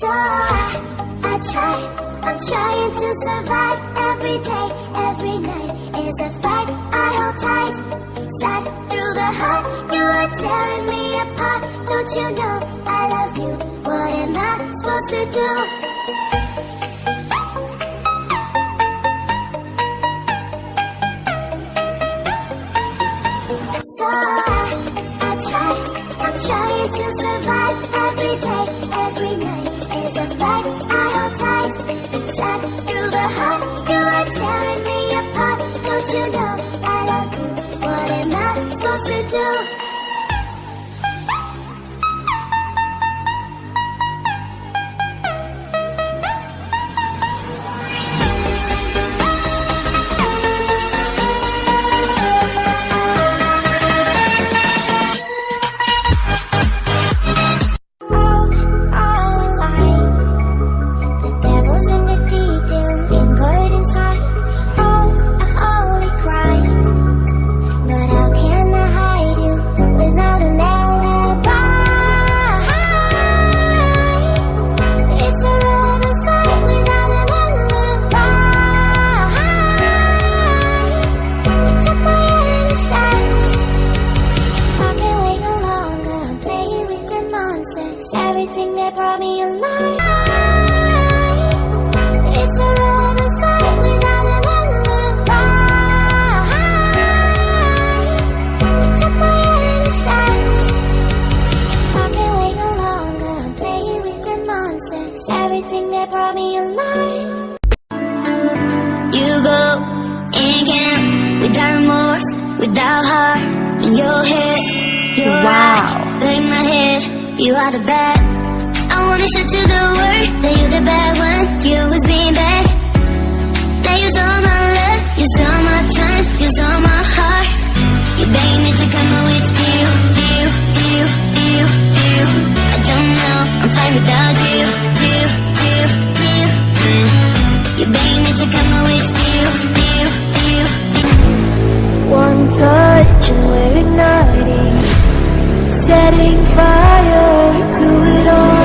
So I try, I'm trying to survive every day, every night is a fight I hold tight. Shot through the heart, you are tearing me apart. Don't you know I love you? What am I supposed to do? So I try, I'm trying to survive every day, every night is a fight I hold tight. Shot through the heart, you are tearing me apart. Don't you know I love you? What am I supposed to do? Everything that brought me alive. It's a lover's fight without an alibi. Took my innocence. I can't wait no longer. I'm playing with the nonsense. Everything that brought me alive. You go and camp without remorse, without heart in your head. You're right, but in my head. You are the bad. I wanna show to the world that you're the bad one. You was being bad. That you stole my love, you stole my time, you stole my heart. You begged me to come up with you. I don't know, I'm fine without you. You begged me to come up with you. One touch and we're igniting, setting fire to it all.